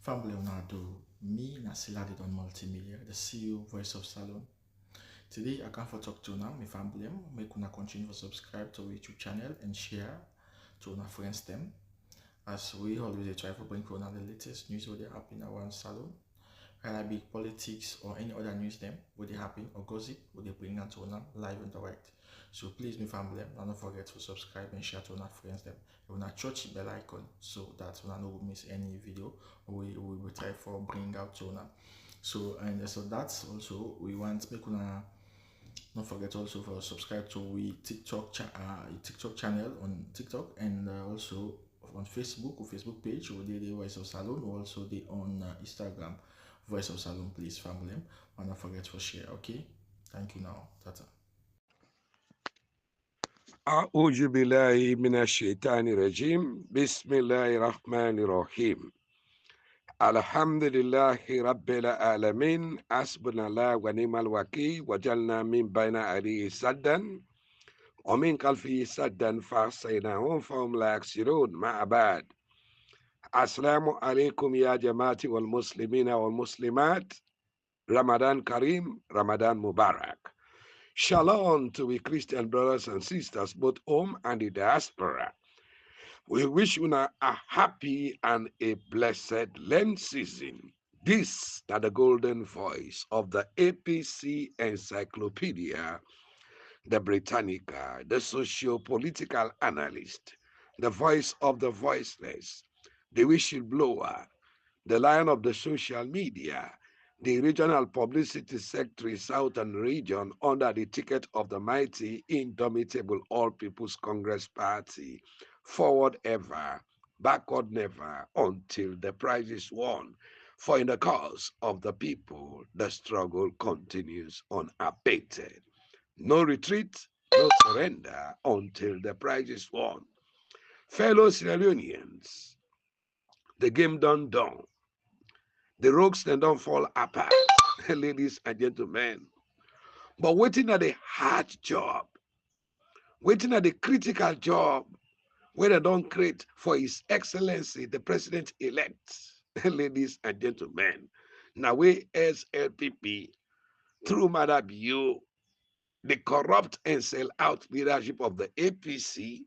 Family Leonardo, me Nasila did on multimedia, the CEO Voice of Salon. Today I come for talk to now, my family, make una continue to subscribe to our YouTube channel and share to our friends them. As we always try to bring on the latest news what they happen around Salon, whether it be politics or any other news them what they happen or gossip what they bring out to una live and direct. So please, my family, don't forget to subscribe and share to our friends them. You wanna touch the bell icon so that you no miss any video we will try for bring out to una. So that's also we want make una don't forget also for subscribe to we TikTok channel on TikTok and also on Facebook or Facebook page or the Voice of Salon or also the on Instagram Voice of Salon, please family. And don't forget to share. Okay, thank you now. Tata. أعوذ بالله من الشيطان الرجيم بسم الله الرحمن الرحيم الحمد لله رب العالمين حسبنا الله ونعم الوكيل وجعلنا من بين أيديه سدا ومن خلفه سدا فأحصيناهم فهم لا يبصرون مع بعد السلام عليكم يا جماعة والمسلمين والمسلمات Ramadan Kareem, Ramadan Mubarak. Shalom to we Christian brothers and sisters, both home and the diaspora. We wish you a happy and a blessed Lent season. This is the golden voice of the APC Encyclopedia, the Britannica, the socio-political analyst, the voice of the voiceless, the whistleblower, the lion of the social media, the regional publicity secretary Southern region under the ticket of the mighty, indomitable All People's Congress Party, forward ever, backward never, until the prize is won. For in the cause of the people, the struggle continues unabated. No retreat, no surrender until the prize is won. Fellow Sierra Leoneans, the game done. The rogues then don't fall apart, ladies and gentlemen. But waiting at the hard job, waiting at the critical job where they don't create for His Excellency, the President-elect, ladies and gentlemen. Now we as LPP, through Madam the corrupt and sell out leadership of the APC,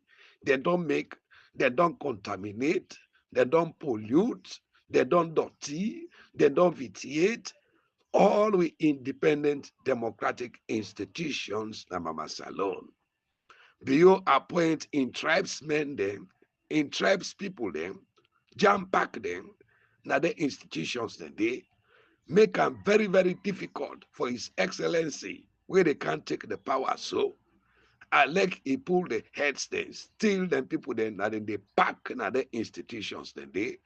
they don't contaminate, they don't pollute, they don't dirty, they don't vitiate, all we independent democratic institutions na Mama Salon. Do you appoint in tribesmen them, in tribes people them, jam pack them, na the institutions then they make them very, very difficult for His Excellency where they can't take the power. So I like he pull the heads then, steal them people then, and then they pack na the institutions then they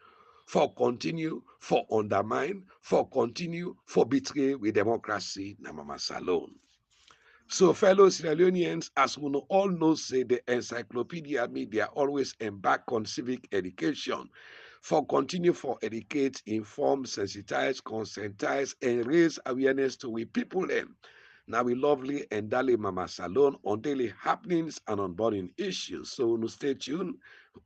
for continue, for undermine, for continue, for betray with democracy, na Mama Salon. So, fellow Sierra Leoneans, as we all know, say the encyclopedia media always embark on civic education for continue for educate, inform, sensitize, conscientize, and raise awareness to we people them. Now we lovely and daily Mama Salon on daily happenings and on burning issues. So, no stay tuned,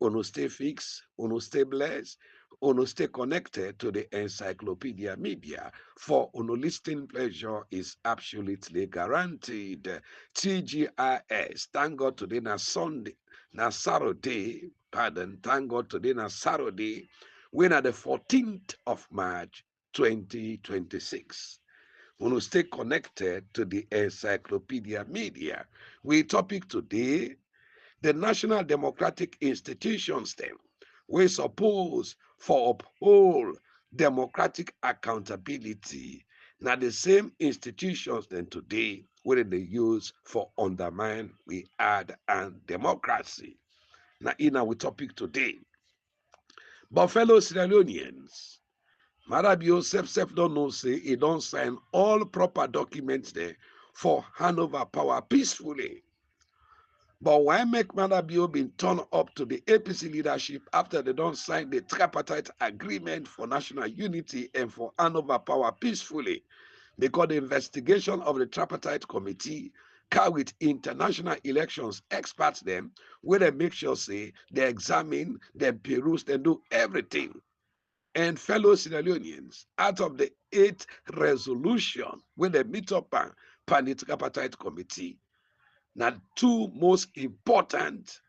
no stay fixed, no stay blessed, Uno stay connected to the encyclopedia media, for Uno listening pleasure is absolutely guaranteed. TGIS, thank God today na Sunday, na Saturday, pardon, thank God today na Saturday, when at the 14th of March 2026. Uno stay connected to the encyclopedia media. We topic today, the National Democratic Institutions them, we suppose for uphold democratic accountability. Now the same institutions then today where they use for undermine we add and democracy. Now in our topic today. But fellow Sierra Leoneans, Marabio self don't know say he don't sign all proper documents there for handover power peacefully. But why make Madabio been turned up to the APC leadership after they don't sign the tripartite agreement for national unity and for handover power peacefully? Because the investigation of the tripartite committee carried international elections experts them, where they make sure say they examine, they peruse, they do everything. and fellow Sierra Leoneans, out of the 8 resolution when they meet up pan the tripartite committee, now 2 most important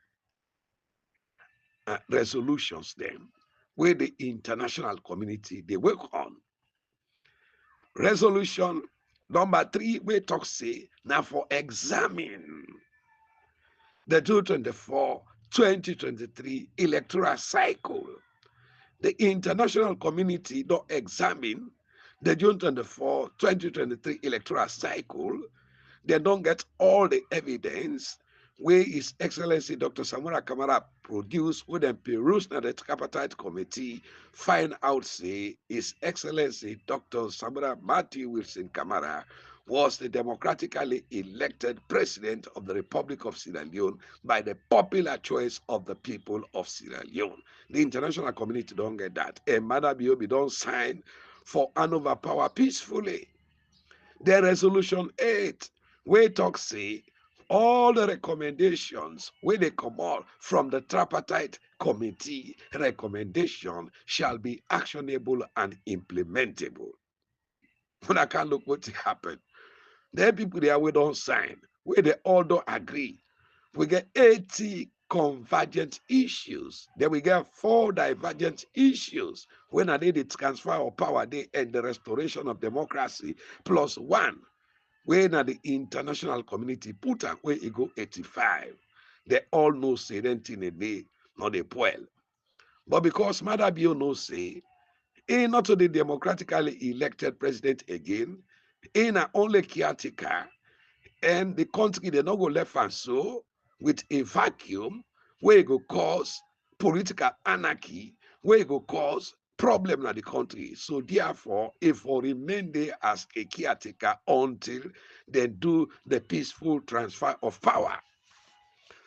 resolutions then, where the international community they work on. Resolution number 3, we talk say now for examine the 2023 electoral cycle. The international community don't examine the 2023 electoral cycle. They don't get all the evidence where His Excellency Dr. Samura Kamara produced with them peruse na the tripartite committee, find out say His Excellency Dr. Samura Matthew Wilson Kamara was the democratically elected president of the Republic of Sierra Leone by the popular choice of the people of Sierra Leone. The international community don't get that. And Mother Biobi don't sign for Hanover power peacefully. The resolution 8, we talk say all the recommendations where they come out from the tripartite committee recommendation shall be actionable and implementable. When I can look what happened. There are people there we don't sign, where they all don't agree. We get 80 convergent issues. Then we get 4 divergent issues. When are they the transfer of power they and the restoration of democracy plus 1. When are the international community put up where it go 85. They all know say anything a day, not a poil. But because Mother Bio knows say, not to the democratically elected president again, a only caretaker, and the country they not go left and so with a vacuum where it go cause political anarchy, where it go cause problem in the country. So therefore, if we remain there as a caretaker until they do the peaceful transfer of power.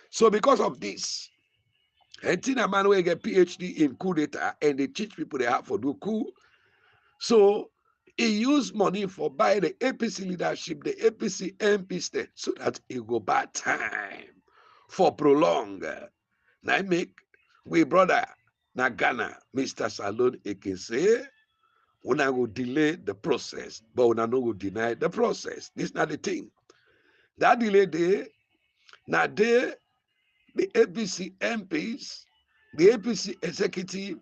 So because of this, a man will get PhD in coup d'etat and they teach people they have to do coup. So he used money for buy the APC leadership, the APC MP state, so that he go buy time for prolong. Now I make we brother na Ghana, Mr. Salon Ekinse, when I will delay the process, but when I no go deny the process. This is not the thing. That delay day, now they, the APC MPs, the APC executive,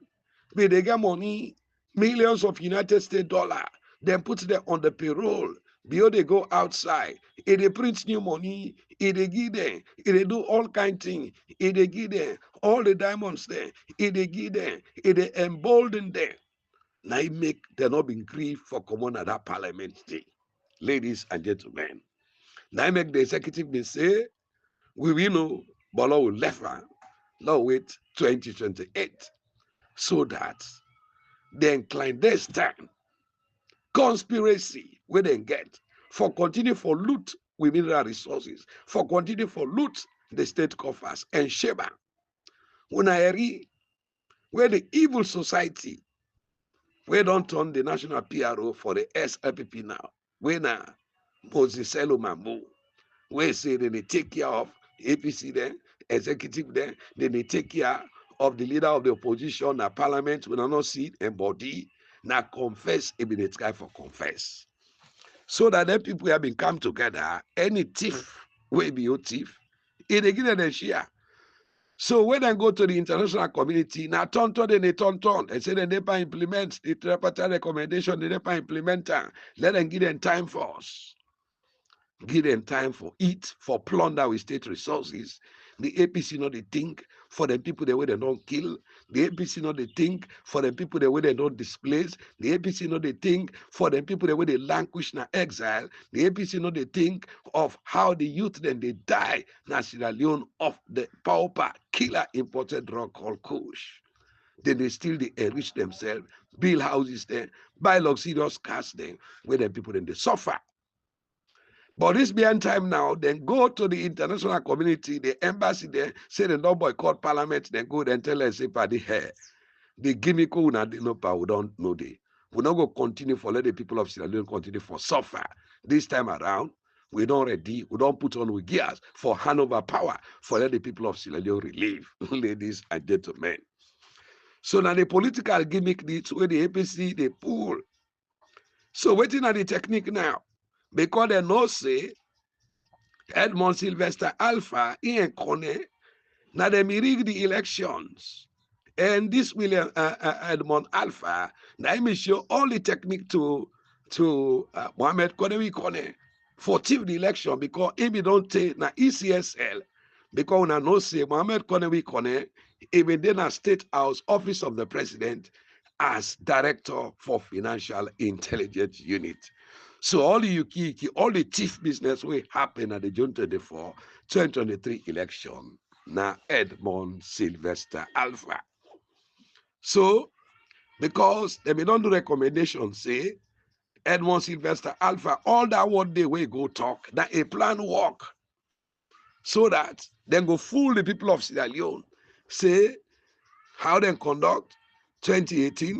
they get money, millions of United States dollar, then put them on the payroll. Before they go outside, if they print new money, if they give them, if they do all kind of things, if they give them all the diamonds there, if they give them, if they embolden them. Now it make them not be grief for common at that parliament day. Ladies and gentlemen. Now it make the executive be say, we will know, but Lord will left her. Lord wait 2028. So that the clandestine conspiracy we then get for continue for loot with mineral resources, for continue for loot the state coffers and Sheba. When I read where the evil society, we don't turn the national PRO for the SLPP now, when Moses Mamu, we say they take care of APC then, executive then, they take care of the leader of the opposition, na parliament, we not see and body, now confess, it be the guy for confess. So that then people have been come together, any thief will be your thief, it again and share. So when I go to the international community, now turn and say they never implement the tripartite recommendation, they never implement them. Let them give them time for us. Give them time for it, for plunder with state resources. The APC not they think for the people the way they don't kill. The APC not they think for the people the way they don't displace. The APC not they think for the people the way they languish in exile. The APC not they think of how the youth then they die in Sierra Leone of the pauper killer imported drug called Kush. Then they still they enrich themselves, build houses there, buy luxurious cars there, where the people then they suffer. But this behind time now, then go to the international community, the embassy there, say they don't boycott parliament, then go and tell us, say, party here. The gimmick we don't know they. We not go continue for let the people of Sierra Leone continue for suffer. This time around, we don't ready, we don't put on with gears for handover power for let the people of Sierra Leone relieve, ladies and gentlemen. So now the political gimmick needs where the APC they pull. So waiting at the technique now. Because they know say Edmond Sylvester Alpha, Ian Kone, now they rig the elections. And this William Edmond Alpha, now he show all the technique to Mohamed Konewi Kone for thief the election because if he don't take na ECSL, because una know say Mohamed Konewi Kone, even then a State House Office of the President as Director for Financial Intelligence Unit. So all the Yukiki, all the thief business will happen at the June 24, 2023 election. Now Edmond Sylvester Alpha. So because they may not do recommendation, say Edmond Sylvester Alpha, all that one day we go talk, that a plan work. So that then go fool the people of Sierra Leone. Say how they conduct 2018,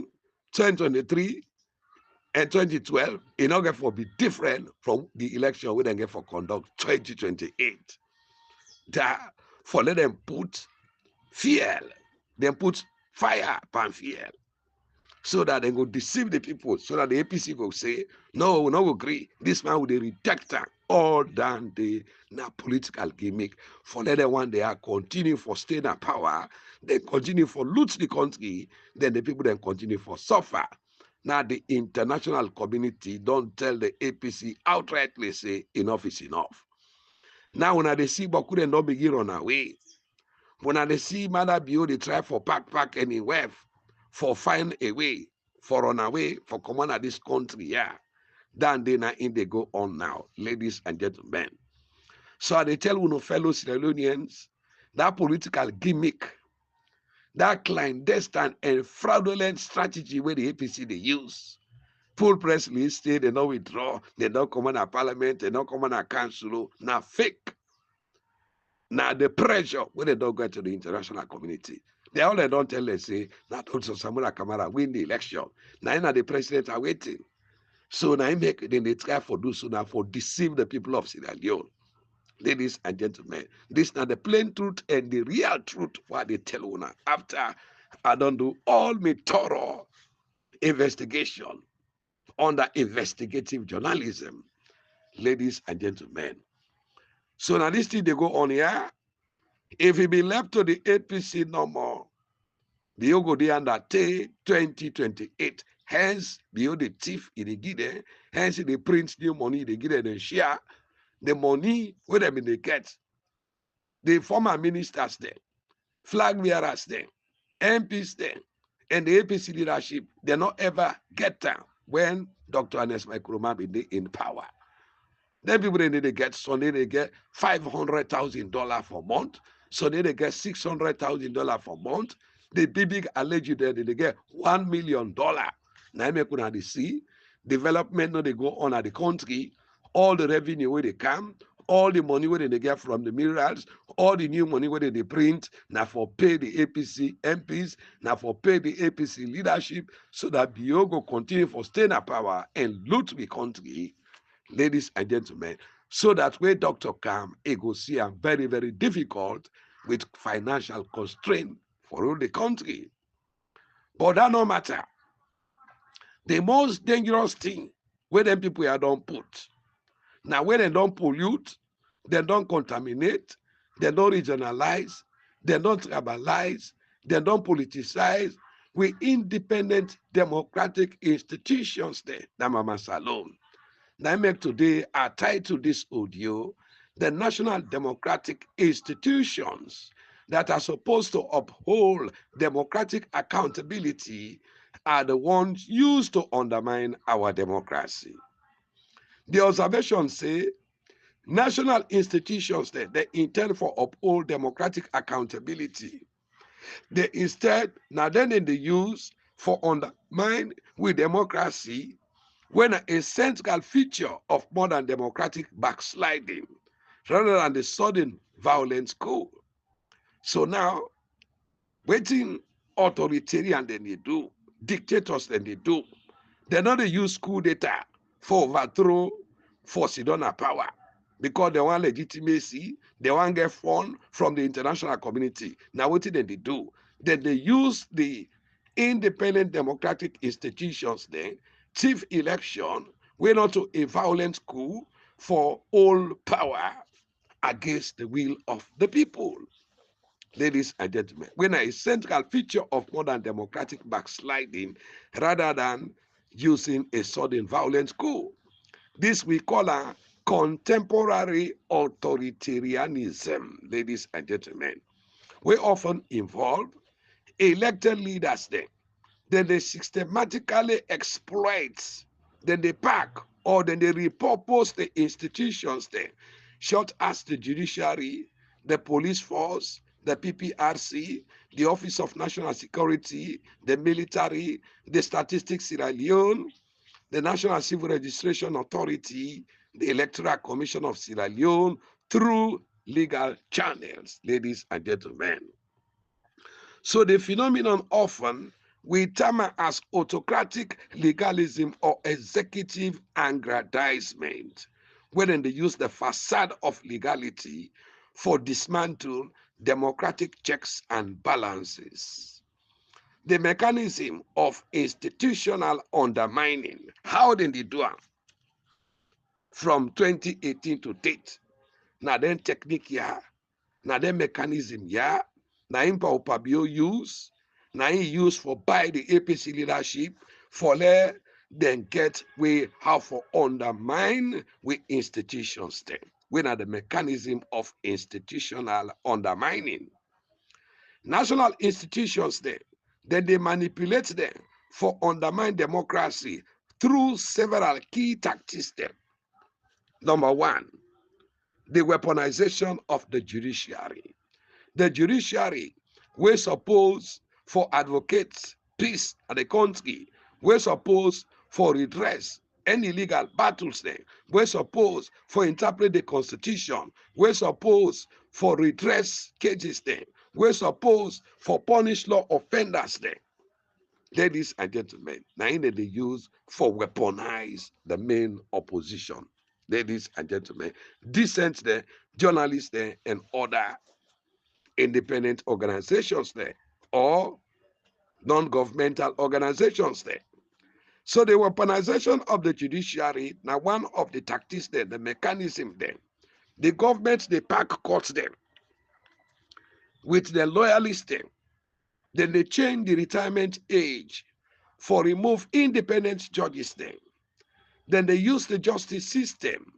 2023, and 2012 in order for be different from the election we then get for conduct 2028. That for let them put fuel, then put fire upon fuel, so that they go deceive the people, so that the APC go say, no, we no agree. This man will reject all than the political gimmick. For let them one they are continue for staying in power, they continue for loot the country, then the people then continue for suffer. Now the international community don't tell the APC outrightly say enough is enough. Now when they see Baku and don't begin run away, when they see Mother Bio, they try for pack anywhere for find a way, for run away, for come on at this country, yeah. Then they na in they go on now, ladies and gentlemen. So they tell you fellow Sierra Leoneans, that political gimmick, that clandestine and fraudulent strategy where the APC they use. Full press release, they don't withdraw, they don't come on a parliament, they don't come on a council, now fake. Now the pressure when they don't go to the international community. They all they don't tell us say that also Samura Kamara win the election. Now the president are waiting. So now then they try for do so now for deceive the people of Sierra Leone. Ladies and gentlemen, this is now the plain truth and the real truth what they tell you now. After I don't do all my thorough investigation under investigative journalism, ladies and gentlemen. So now this thing they go on here. If it be left to the APC no more, the Yogo de under 2028. Hence, the thief in the gide, hence they print new money, they give them share. The money where they get, the former ministers there, flag bearers there, MPs there, and the APC leadership, they not ever get down when Dr. Anes Microma be in power. Then people they get, so they get $500,000 for month. So they get $600,000 for month. The big alleged they get $1 million. Now make una they see development no they go on at the country, all the revenue where they come, all the money where they get from the minerals, all the new money where they print, now for pay the APC MPs, now for pay the APC leadership, so that Biogo continue for staying at power and loot the country. Ladies and gentlemen, so that when doctor come, it go see am very, very difficult with financial constraint for all the country. But that no matter. The most dangerous thing where them people are don't put. Now when they don't pollute, they don't contaminate, they don't regionalize, they don't tribalize, they don't politicize. We independent democratic institutions there, Mama Salome. Now, make today are tied to this audio, the national democratic institutions that are supposed to uphold democratic accountability are the ones used to undermine our democracy. The observations say national institutions that they intend for uphold democratic accountability. They instead, now then they use for undermine with democracy when a central feature of modern democratic backsliding rather than the sudden violent coup. So now, waiting authoritarian than they do, dictators than they do, they not use coup d'etat for overthrow for Sidona power because they want legitimacy, they want get fund from the international community. Now what did they do? Then they use the independent democratic institutions then, chief election, we not to a violent coup for all power against the will of the people. Ladies and gentlemen, when a central feature of modern democratic backsliding rather than using a sudden violent coup. This we call a contemporary authoritarianism, ladies and gentlemen. We often involve elected leaders then they systematically exploit, then they pack, or then they repurpose the institutions such as the judiciary, the police force, the PPRC, the Office of National Security, the military, the Statistics Sierra Leone, the National Civil Registration Authority, the Electoral Commission of Sierra Leone, through legal channels, ladies and gentlemen. So the phenomenon often we term as autocratic legalism or executive aggrandizement, wherein they use the facade of legality for dismantle democratic checks and balances. The mechanism of institutional undermining, how did they do it? From 2018 to date, now then technique here, na the mechanism yeah, na him Paupabio use, na him use for buy the APC leadership for let them get way how for undermine with institutions then. We are the mechanism of institutional undermining. National institutions then they manipulate them for undermine democracy through several key tactics then. Number one, the weaponization of the judiciary. The judiciary, we suppose for advocates peace at the country, we suppose for redress any legal battles there, we suppose for interpret the constitution, we suppose for redress cases there, we suppose for punish law offenders there. Ladies and gentlemen, now they use for weaponize the main opposition. Ladies and gentlemen, decent there, journalists there, and other independent organizations there or non-governmental organizations there. So the weaponization of the judiciary, now one of the tactics there, the mechanism there. The government, they pack courts them with the loyalists them. Then they change the retirement age for remove independent judges them. Then they use the justice system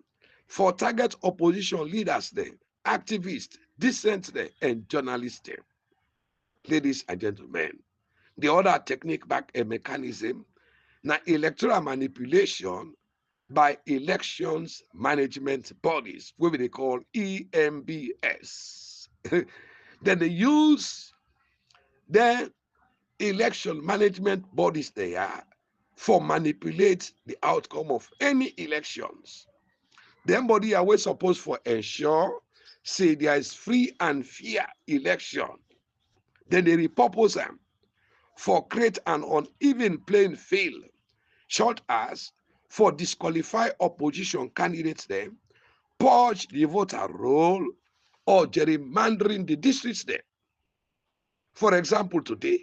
for target opposition leaders them, activists, dissent them, and journalists them. Ladies and gentlemen, the other technique back a mechanism, now electoral manipulation by elections management bodies, what they call EMBS. Then they use the election management bodies they are for manipulate the outcome of any elections. Them body are we supposed for ensure say there is free and fair election. Then they repurpose them for create an uneven playing field, short as for disqualify opposition candidates there, purge the voter roll, or gerrymandering the districts there. For example, today,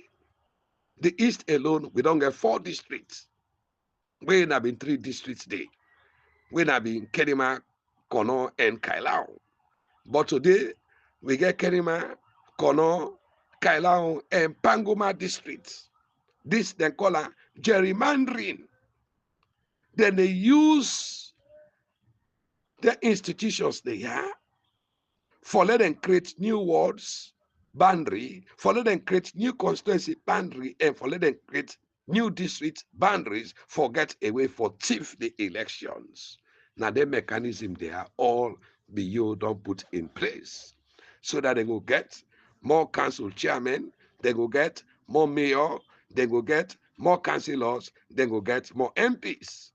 the East alone, we don't get 4 districts. We have been 3 districts there. We have been Kenima, Kono, and Kailao. But today, we get Kenima, Kono, Kailao, and Pangoma districts. This they call a gerrymandering. Then they use the institutions they have for let them create new wards, boundary, for let them create new constituency boundary, and for let them create new district boundaries for get away for thief the elections. Now the mechanism they are all be you don't put in place so that they will get more council chairmen, they will get more mayor, they will get more councillors, they will get more MPs.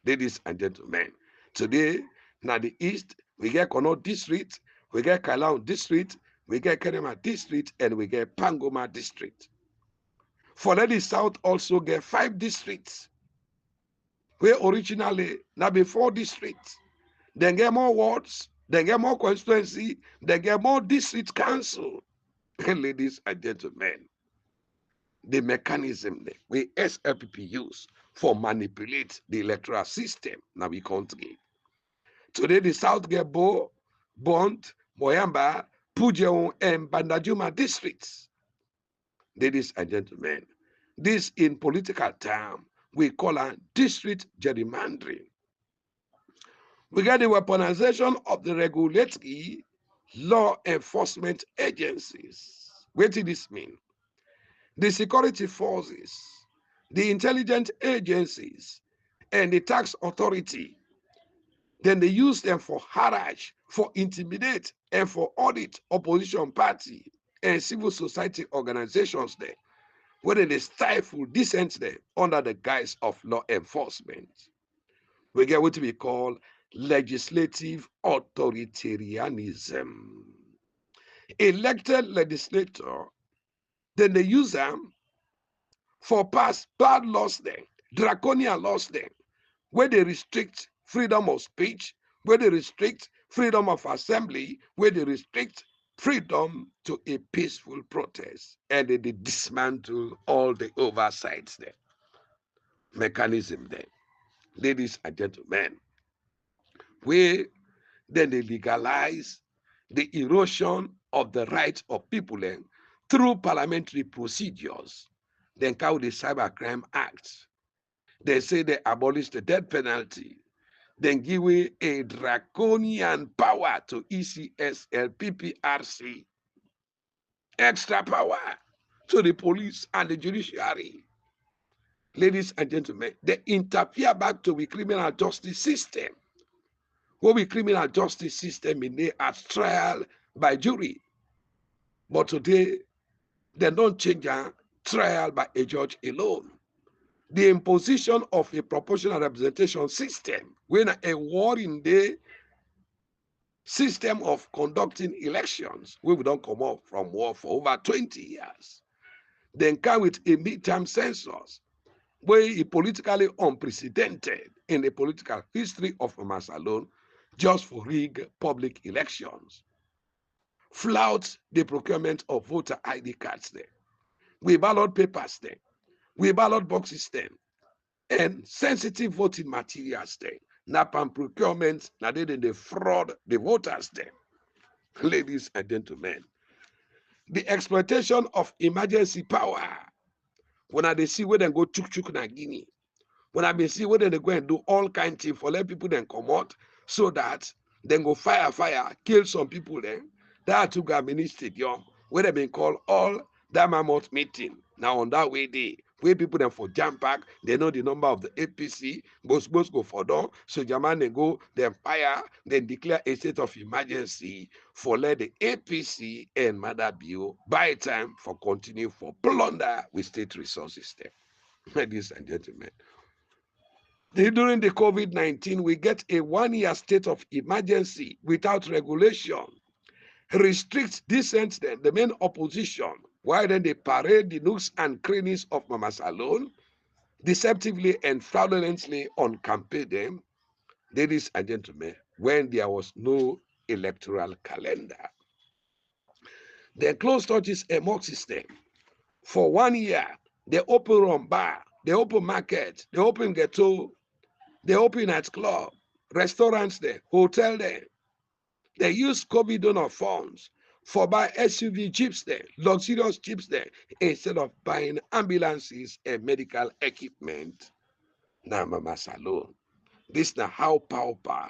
Ladies and gentlemen, today, now the East, we get Kono district, we get Kailau district, we get Kenema district, and we get Pangoma district. For the South also get 5 districts, where originally now be 4 districts. Then get more wards, then get more constituency, then get more district council. Ladies and gentlemen, the mechanism there we SLPP use for manipulate the electoral system now we country. Today the South get Bond, Moyamba, Pujeon, and Bandajuma districts. Ladies and gentlemen, this in political term we call a district gerrymandering. We got the weaponization of the regulatory law enforcement agencies. What did this mean? The security forces, the intelligence agencies, and the tax authority, then they use them for harass, for intimidate, and for audit opposition party and civil society organizations there, where they stifle dissent there under the guise of law enforcement. We get what we call legislative authoritarianism. Elected legislator, then they use them for past bad laws then, draconian laws then, where they restrict freedom of speech, where they restrict freedom of assembly, where they restrict freedom to a peaceful protest, and they dismantle all the oversights there, mechanism there. Ladies and gentlemen, we then they legalize the erosion of the rights of people through parliamentary procedures. Then call the Cybercrime Act. They say they abolish the death penalty. Then give away a draconian power to ECSL, PPRC, extra power to the police and the judiciary. Ladies and gentlemen, they interfere back to the criminal justice system. What we criminal justice system in there as trial by jury. But today, they don't change a trial by a judge alone. The imposition of a proportional representation system, when a war in the system of conducting elections, we don't come up from war for over 20 years. Then come with a midterm census, where it politically unprecedented in the political history of Mama Salone, just for rig public elections. Flout the procurement of voter ID cards there. We ballot papers there. We ballot boxes there. And sensitive voting materials there. NAPAM procurement, now they fraud the voters there. Ladies and gentlemen, the exploitation of emergency power. When they see where they go chuk na Guinea, when I see where they go and do all kinds of things for let people then come out so that then go fire, kill some people then. That took a mini stadium where they been called all that mammoth meeting. Now on that way they where people then for jam pack, they know the number of the APC, both go for them. So German they go, then fire, then declare a state of emergency for let the APC and Mother Bill buy time for continue for plunder with state resources there. Ladies and gentlemen. During the COVID-19, we get a 1-year state of emergency without regulation. Restrict dissent, the main opposition, while then they parade the nooks and crannies of Mama Salone, deceptively and fraudulently on campaign them, ladies and gentlemen, when there was no electoral calendar. They closed churches and mosque system. For 1 year, they open rum bar, they open market, they open ghetto, they open nightclub, restaurants there, hotel there. They use COVID donor funds for buy SUV jeeps there, luxurious jeeps there, instead of buying ambulances and medical equipment. Now, Mama Salone, this is how Pauper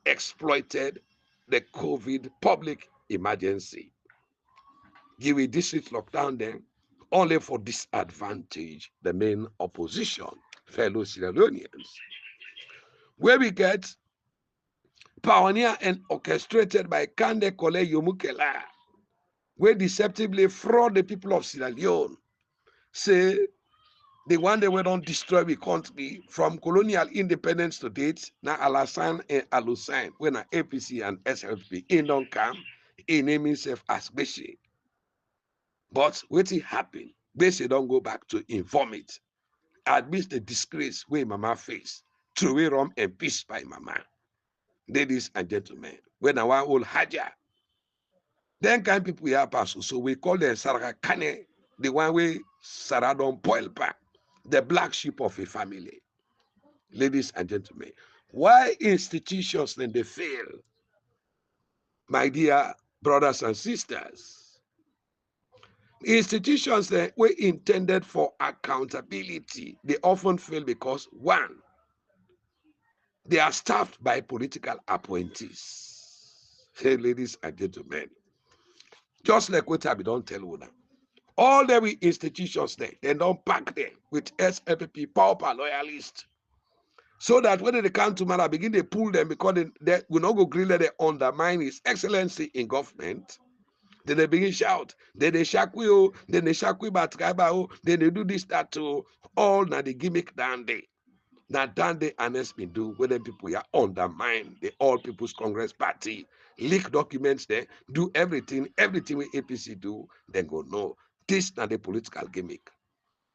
exploited the COVID public emergency. Give a district lockdown then, only for disadvantage the main opposition, fellow Sierra Leoneans. Where we get pioneered and orchestrated by Kande Kole Yomukela, where deceptively fraud the people of Sierra Leone, say the one they were don't destroy the country from colonial independence to date, now Alassane and Alusane, when APC and SLP in don't come, he name himself as Beshi. But what happened? Beshi don't go back to inform it. Admit the disgrace where Mama face, throw away rum and peace by Mama. Ladies and gentlemen, when our old Haja, then kind people here pass, so we call them Saraka Kane, the one way Saradon Poilpa, the black sheep of a family. Ladies and gentlemen, why institutions then they fail? My dear brothers and sisters, institutions that were intended for accountability, they often fail because one, they are staffed by political appointees. Hey, ladies and gentlemen, just like what I don't tell you now. All the institutions there, they don't pack them with SFP, pauper loyalists. So that when they come to Mara, begin to pull them because they will not go green, they undermine his excellency in government. Then they begin shout, then they shakwi, then they shakwi batkaba, then they do this, that too. All now the gimmick down there. Now down there, honest me do, when the people are undermine the All People's Congress Party, leak documents there, do everything we APC do, then go, no. This now the political gimmick.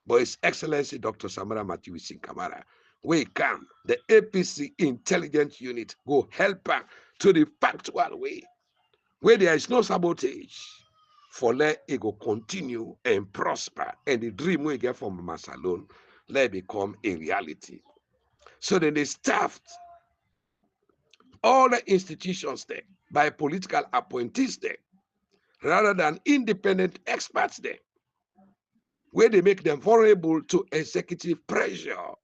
But His Excellency Dr. Samura Kamara, we come, the APC intelligence unit, go help her to the factual way, where there is no sabotage, for let it go continue and prosper, and the dream we get from Mama Salon, let it become a reality. So then they staffed all the institutions there by political appointees there, rather than independent experts there, where they make them vulnerable to executive pressure.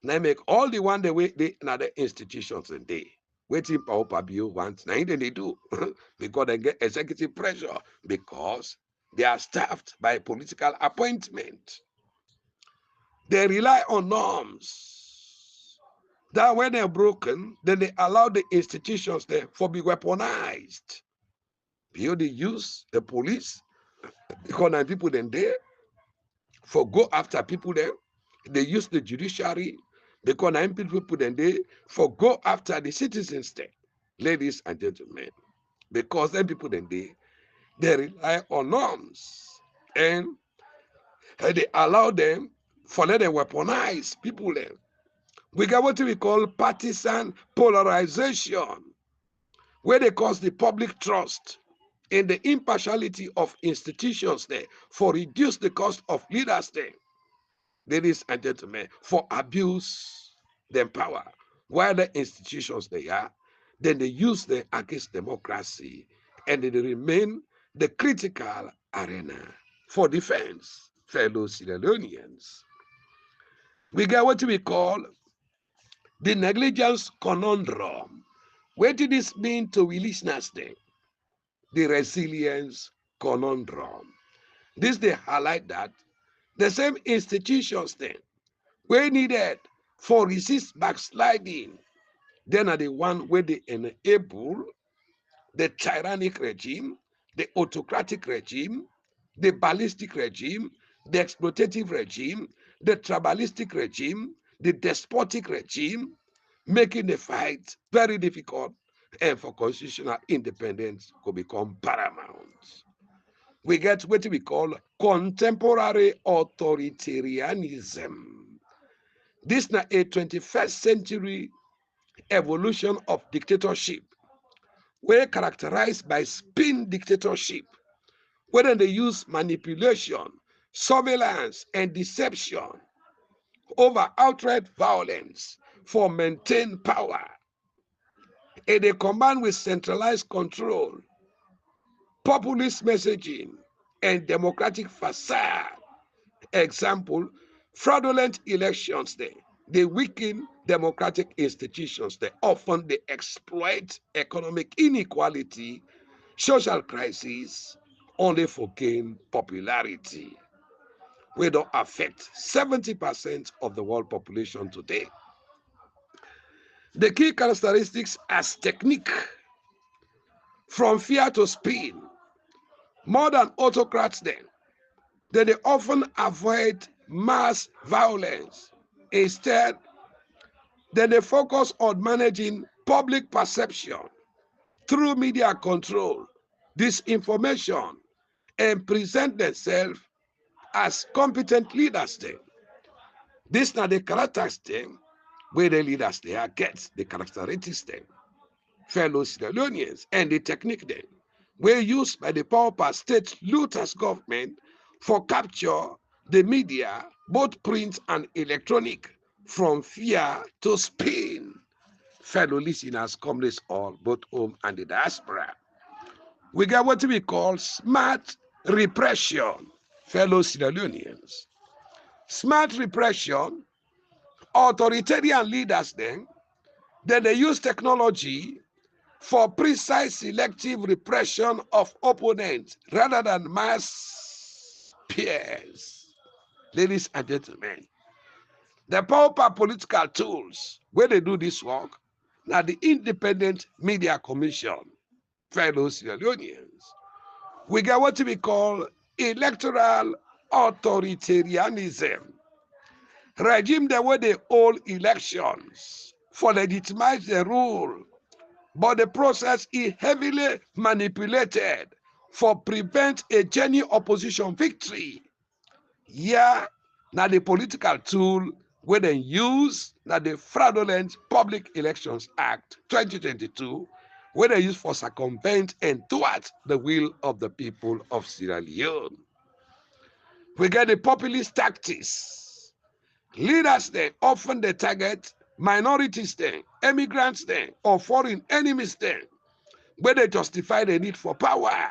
Now make all the one the way they another institutions and they waiting for Opabio once. Now they do because they get executive pressure because they are staffed by political appointment. They rely on norms. That when they're broken, then they allow the institutions there for be weaponized. They use the police because people then there for go after people there. They use the judiciary because people then they for go after the citizens there, ladies and gentlemen, because then people then they rely on norms and they allow them for let them weaponize people there. We got what we call partisan polarization, where they cause the public trust in the impartiality of institutions there for reduce the cost of leaders there, ladies and gentlemen, for abuse their power. While the institutions they are, then they use them against democracy, and they remain the critical arena for defense, fellow Sierra Leoneans. We get what we call the negligence conundrum. What did this mean to we listeners then? The resilience conundrum. This they highlight that the same institutions then we needed for resist backsliding, then are the one where they enable the tyrannic regime, the autocratic regime, the ballistic regime, the exploitative regime, the tribalistic regime, the despotic regime, making the fight very difficult and for constitutional independence could become paramount. We get what we call contemporary authoritarianism. This is a 21st century evolution of dictatorship, where characterized by spin dictatorship, where they use manipulation, surveillance, and deception over outright violence for maintained power. And they combine with centralized control, populist messaging, and democratic facade. Example, fraudulent elections they weaken democratic institutions. They often they exploit economic inequality, social crises, only for gain popularity. We don't affect 70% of the world population today. The key characteristics as technique, from fear to spin, more than autocrats they often avoid mass violence. Instead, they focus on managing public perception through media control, disinformation, and present themselves as competent leaders. These are the characteristics where the leaders they are get the characteristics fellow Sierra Leoneans, and the technique were used by the power state looters government for capture the media, both print and electronic, from fear to Spain. Fellow listeners, comrades all, both home and the diaspora. We get what we call smart repression, fellow Sierra Leoneans. Smart repression, authoritarian leaders then they use technology for precise selective repression of opponents rather than mass peers. Ladies and gentlemen, the powerful political tools where they do this work, now the Independent Media Commission, fellow Sierra Leoneans. We get what we call electoral authoritarianism. Regime the way they hold elections for legitimize the rule, but the process is heavily manipulated for prevent a genuine opposition victory. Yeah, now the political tool where they use now the Fraudulent Public Elections Act 2022, where they use for circumvent and thwart the will of the people of Sierra Leone. We get the populist tactics. Leaders then often they target minorities then, immigrants then, or foreign enemies then, where they justify the need for power.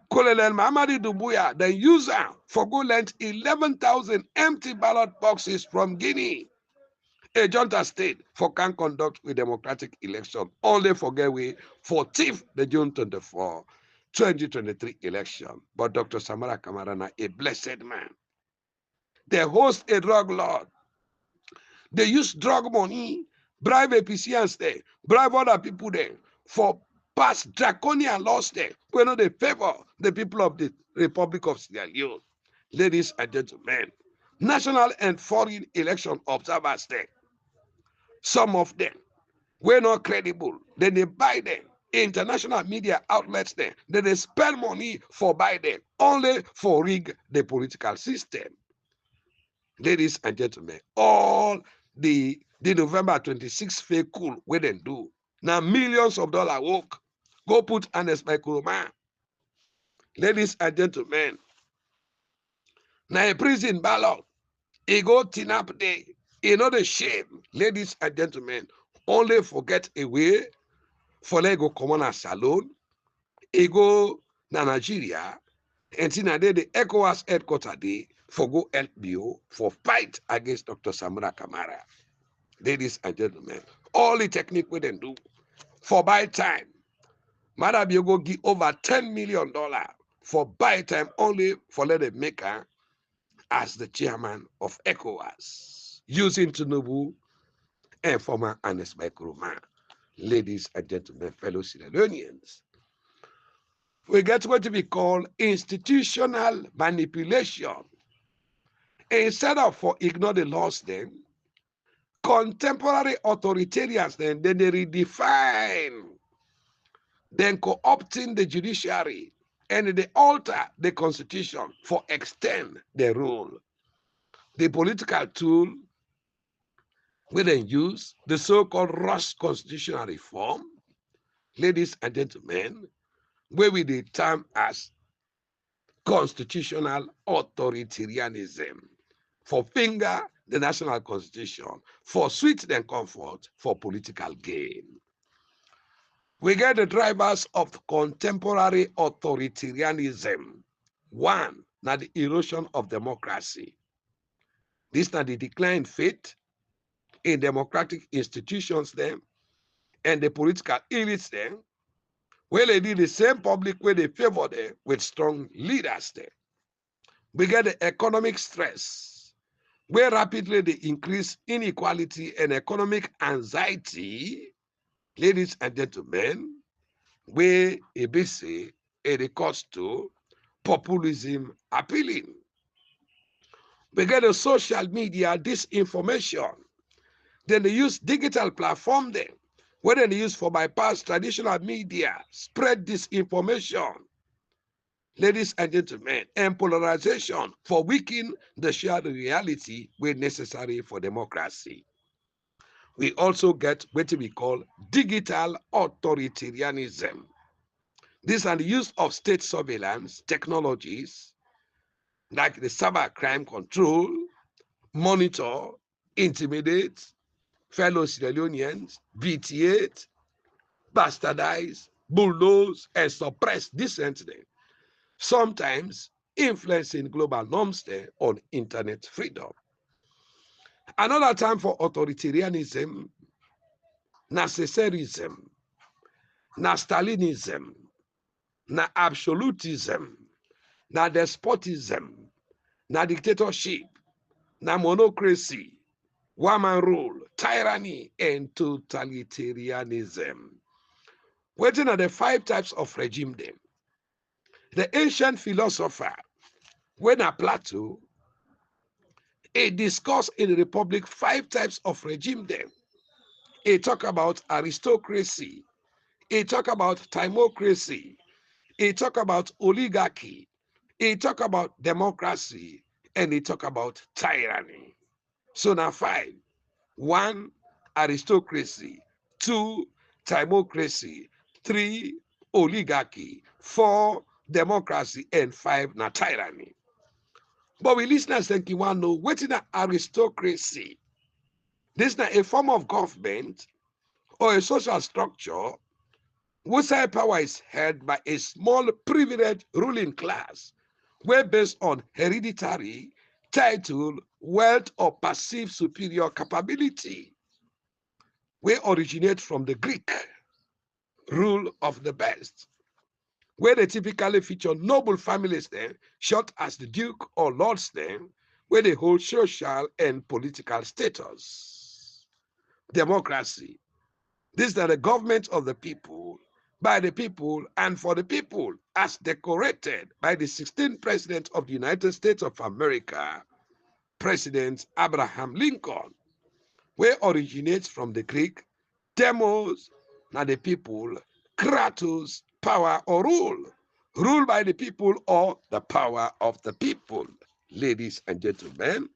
Colonel Mamadi Doumbouya then use am for go lend 11,000 empty ballot boxes from Guinea, a junta state, for can conduct a democratic election, only for get way for thief the June 24, 2023 election. But Dr. Samura Kamara, a blessed man. They host a drug lord. They use drug money, bribe APCs there, bribe other people there for past draconian laws there, where not they favor the people of the Republic of Sierra Leone. Ladies and gentlemen, national and foreign election observers there, some of them were not credible. Then they buy them. International media outlets there, then they spend money for buy them, only for rig the political system. Ladies and gentlemen, all the November 26th fake cool where they do. Now millions of dollars work. Go put an man. Ladies and gentlemen, now a prison ballot. He go tin up there. You know the shame. Ladies and gentlemen, only forget away for let go come on a salon. He go na Nigeria. And see now the ECOWAS headquarters day for go LBO for fight against Dr. Samura Kamara. Ladies and gentlemen, all the technique we then do for buy time. Madam, go give over $10 million for buy time only for let them make her as the chairman of ECOWAS, using Tinubu and former Anes Microman. Ladies and gentlemen, fellow Sierra Leoneans, we get what we call institutional manipulation. Instead of for ignore the laws then, contemporary authoritarians then they redefine, then co-opting the judiciary and they alter the constitution for extend the rule. The political tool we then use the so-called rush constitutional reform, ladies and gentlemen, where we the term as constitutional authoritarianism, for finger the national constitution, for sweet and comfort, for political gain. We get the drivers of contemporary authoritarianism. One, now the erosion of democracy. This now the decline faith in democratic institutions then, and the political elites then, where they did the same public where they favor them with strong leaders there. We get the economic stress, where rapidly they increase inequality and economic anxiety, ladies and gentlemen, where ABC it comes to populism appealing. We get the social media disinformation. Then they use digital platform then, where they use for bypass traditional media, spread disinformation. Ladies and gentlemen, and polarization for weakening the shared reality where necessary for democracy. We also get what we call digital authoritarianism. These are the use of state surveillance technologies like the cyber crime control, monitor, intimidate fellow Sierra Leoneans, vitiate, bastardize, bulldoze, and suppress dissent, sometimes influencing global norms on internet freedom. Another time for authoritarianism, narcissism, na Stalinism, na absolutism, na despotism, na dictatorship, na monocracy, woman rule, tyranny, and totalitarianism. Wetin are the 5 types of regime dem? The ancient philosopher, wey na Plato, he discuss in the Republic 5 types of regime dem. He talk about aristocracy, he talk about timocracy, he talk about oligarchy, he talk about democracy, and he talk about tyranny. So na 5. 1, aristocracy. 2, timocracy. 3, oligarchy. 4, democracy. And 5, na tyranny. But we listeners think you want to know wetin na aristocracy. This na a form of government or a social structure whose power is held by a small privileged ruling class, where based on hereditary, title, wealth, or perceived superior capability, where originate from the Greek rule of the best, where they typically feature noble families short as the Duke or Lord's where they hold social and political status. Democracy. This is the government of the people, by the people, and for the people, as decorated by the 16th President of the United States of America, President Abraham Lincoln, where originates from the Greek demos, na the people, kratos, power or rule, rule by the people or the power of the people. Ladies and gentlemen,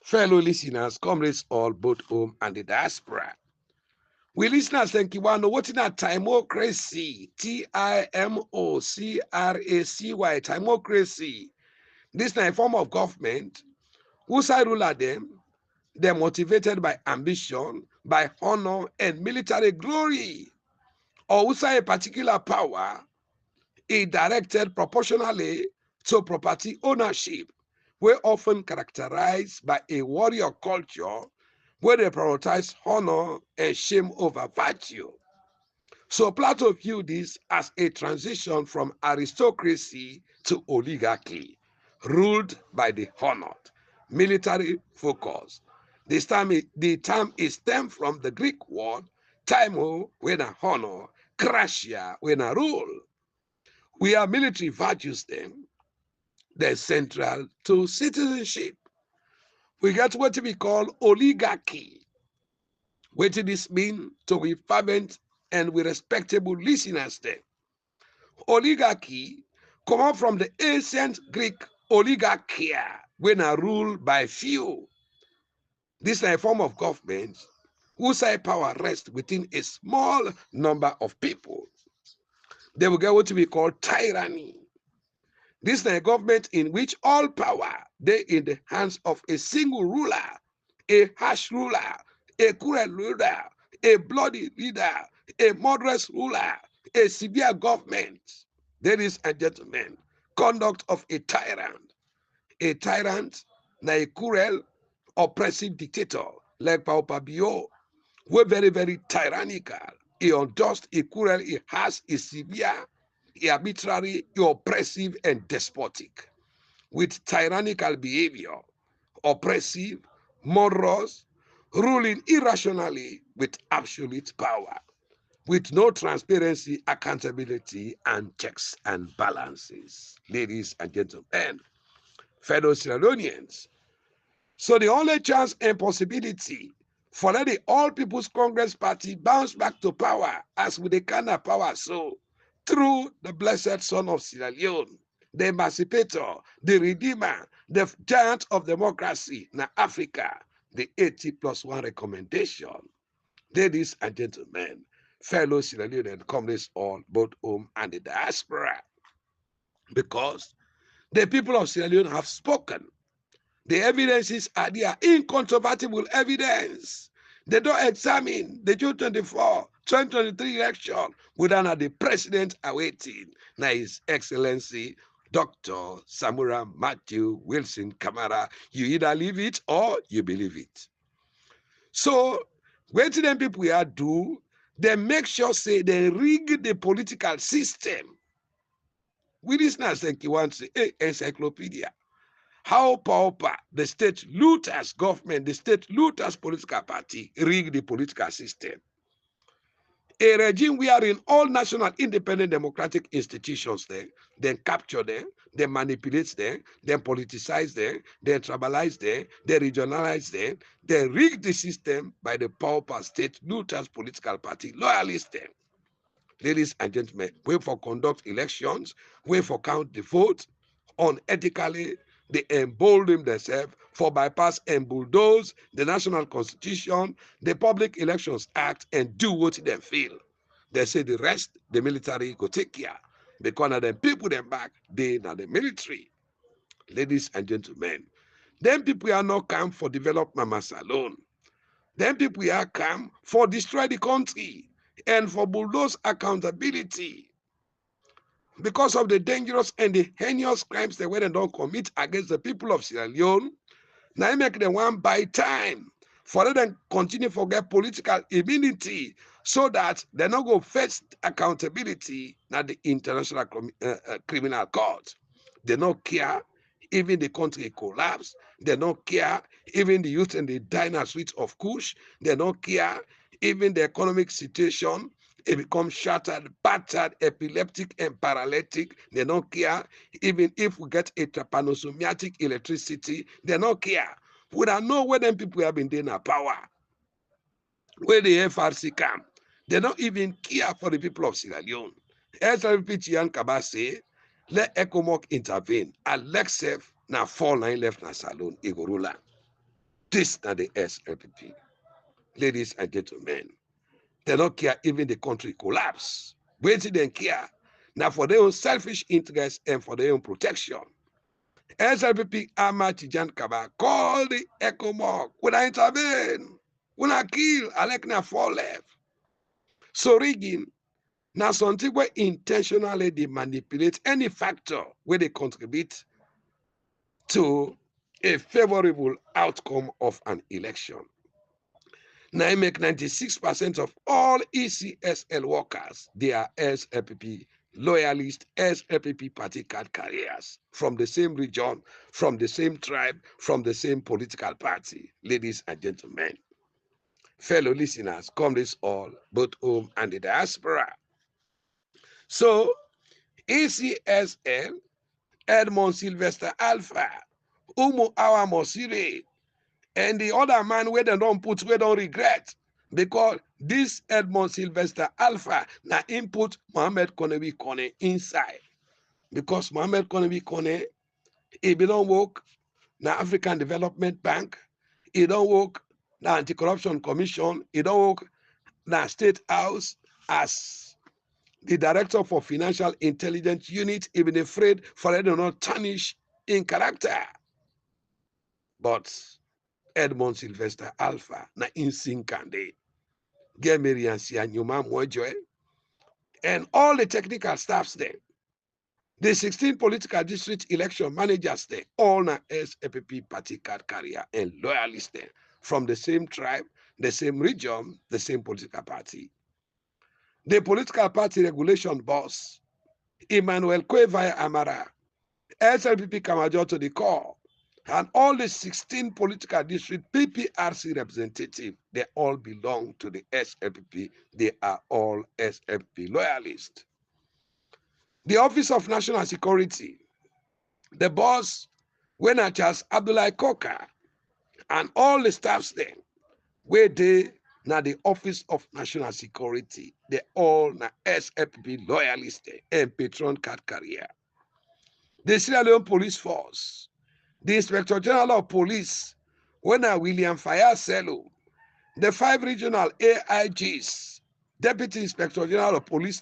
fellow listeners, comrades all, both home and the diaspora. We listeners think you want to know what is that timocracy, Timocracy, timocracy. This is a form of government whose ruler them, they're motivated by ambition, by honor, and military glory, or whose a particular power is directed proportionally to property ownership, were often characterized by a warrior culture where they prioritize honor and shame over virtue. So Plato viewed this as a transition from aristocracy to oligarchy, ruled by the honored, military focus. The term is stemmed from the Greek word timo, when a honor, kratia, when a rule. We are military virtues then, they're central to citizenship. We get what we call oligarchy. What does this mean? To be fervent and with respectable listeners then. Oligarchy come out from the ancient Greek oligarchia, when are ruled by few. This is a form of government whose power rests within a small number of people. They will get what we call tyranny. This is a government in which all power they in the hands of a single ruler, a harsh ruler, a cruel ruler, a bloody leader, a murderous ruler, a severe government. Ladies and gentlemen, conduct of a tyrant. A tyrant, na a cruel, oppressive dictator like Paupa Bio, were very, very tyrannical. He unjust, he cruel, he harsh, he severe, he arbitrary, he oppressive, and despotic, with tyrannical behavior, oppressive, murderous, ruling irrationally with absolute power, with no transparency, accountability, and checks and balances. Ladies and gentlemen, fellow Sierra Leoneans, so the only chance and possibility for let the All People's Congress Party bounce back to power as with the kind of power so through the blessed son of Sierra Leone, the emancipator, the redeemer, the giant of democracy in Africa, the 80+1 recommendation. Ladies and gentlemen, fellow Sierra Leonean comrades all, both home and the diaspora, because The people of Sierra Leone have spoken. The evidences are there, incontrovertible evidence. They don't examine the 2023 election without the president awaiting. Now His Excellency Dr. Samura Matthew Wilson Kamara. You either leave it or you believe it. So, what them people here do, they make sure say they rig the political system. We listeners think you want to say, encyclopedia. How pauper the state looters government, the state looters political party rig the political system. A regime wherein all national independent democratic institutions then capture them, they manipulate them, then politicize them, then tribalize them, they regionalize them, they rig the system by the pauper state looters political party loyalists them. Ladies and gentlemen, we for conduct elections, we for count the vote, unethically, they embolden themselves for bypass and bulldoze the national constitution, the Public Elections Act, and do what they feel. They say the rest, the military go take care. Because of them people them back, they now the military. Ladies and gentlemen, them people are not come for development mass alone. Them people are come for destroy the country and for bulldoze accountability. Because of the dangerous and the heinous crimes they went and don't commit against the people of Sierra Leone, now I make them one by time for them continue to get political immunity so that they not go face accountability at the International Criminal Court. They don't care even the country collapse. They don't care even the youth and the dying streets of Kush. They don't care even the economic situation. It becomes shattered, battered, epileptic, and paralytic. They don't care. Even if we get a trypanosomiatic electricity, they don't care. We don't know where them people have been doing a power. Where the FRC come. They don't even care for the people of Sierra Leone. SLP Chian Kaba say, let ECOMOC intervene. Alexef na 4-9 left na salon Igorula. This na the SLPP. Ladies and gentlemen. They don't care even the country collapse. Waiting they care now for their own selfish interest and for their own protection. SLPP Ahmad Tijan Kaba call the ECOMOC. When I intervene, when I kill, I like na 4 left. So rigging now something where intentionally they manipulate any factor where they contribute to a favorable outcome of an election. Now I make 96% of all ECSL workers, they are SLPP loyalists, SLPP party card carriers from the same region, from the same tribe, from the same political party. Ladies and gentlemen, fellow listeners, comrades all, both home and the diaspora. So ECSL, Edmond Sylvester Alpha, Umu Awa Mosire, and the other man where they don't put, where don't regret. Because this Edmond Sylvester Alpha na input Mohamed Konewi Kone inside. Because Mohamed Konewi Kone, he don't work na African Development Bank, he don't work na Anti-Corruption Commission, he don't work na State House as the Director for Financial Intelligence Unit, even afraid for them to not tarnish in character. But Edmond Sylvester Alpha na insinkande. Gemerian Sianyuma Mwejoe, and all the technical staffs there. The 16 political district election managers there, all na SLPP party card carrier and loyalists there, from the same tribe, the same region, the same political party. The political party regulation boss, Emmanuel Kwevaya Amara, SLPP Kamajo to the core, and all the 16 political district PPRC representatives, they all belong to the SLPP. They are all SLPP loyalists. The Office of National Security, the boss, when I just Abdullah Koka, and all the staffs there, where they now the Office of National Security, they all na SLPP loyalists and patron card carrier. The Sierra Leone Police Force, the Inspector General of Police, when William Fayaselo, the 5 regional AIGs, Deputy Inspector General of Police,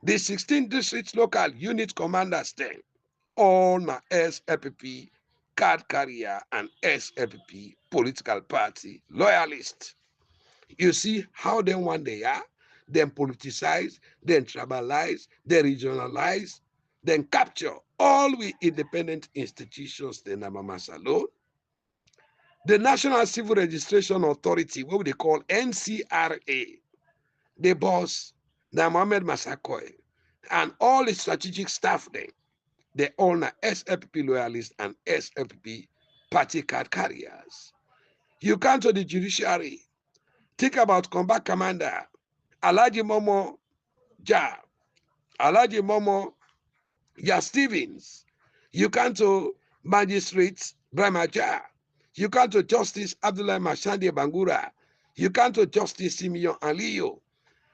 the 16 district local unit commanders, all na SLPP card carrier and SLPP political party loyalist. You see how them one they are, then politicize, then tribalize, then regionalize, then capture all we independent institutions, the Mama Salon. The National Civil Registration Authority, what they call NCRA, the boss, the Mohamed Massakoy, and all the strategic staff there, they all are SLPP loyalists and SLPP party card carriers. You come to the judiciary, think about combat commander, Alhaji Momo Ja, Alhaji Momo Ja Stevens. You come to magistrate Brahma Ja. You come to Justice Abdullah Mashandi Bangura. You come to Justice Simeon Aliyo.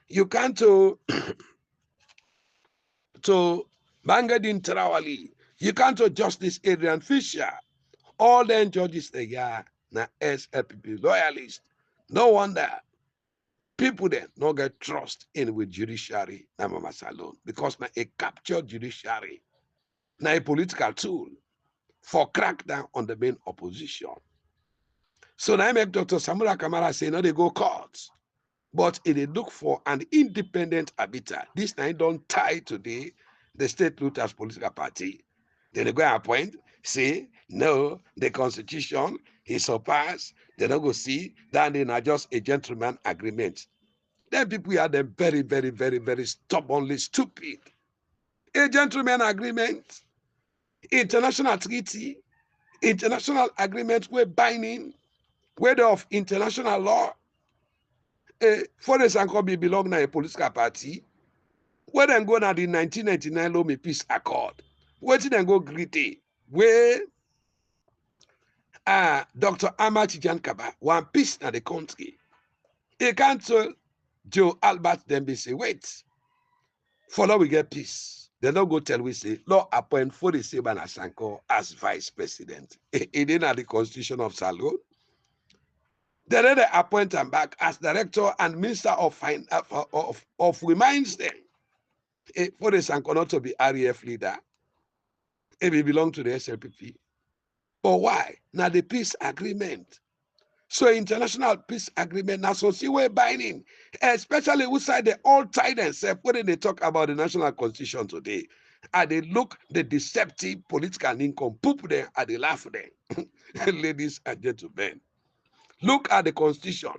You come to Bangadin Tarawali. You come to Justice Adrian Fisher. All them judges they are na SLPP loyalists. No wonder people then not get trust in with judiciary na Mama Salon because na a captured judiciary, na a political tool for crackdown on the main opposition. So now I make Dr. Samura Kamara say no they go courts, but it they look for an independent arbiter. This now don't tie today the state looters political party. Then they go appoint, say, no, the constitution is surpassed. They don't go see, then they are just a gentleman agreement. Then people are them very, very, very, very stubbornly stupid. A gentleman agreement, international treaty, international agreement, we're binding, whether of international law. For example, we belong to a political party. Where then go na the 1999 Lome Peace Accord. Where did then go greedy? Where Dr. Ahmad Tijan Kaba want peace na the country. He can't tell Joe Albert Dembe say, wait, follow we get peace. They don't go tell we say, law appoint for the Seban Asanko as vice president. It didn't the constitution of Salon. Then they appoint him back as director and minister of Reminds them. For the Sanko not to be REF leader. It will belong to the SLPP. But why? Now the peace agreement. So international peace agreement now so see we're binding, especially outside they all tied themselves when they talk about the national constitution today. And they look the deceptive political income, poop them and they laugh them. Ladies and gentlemen, look at the constitution.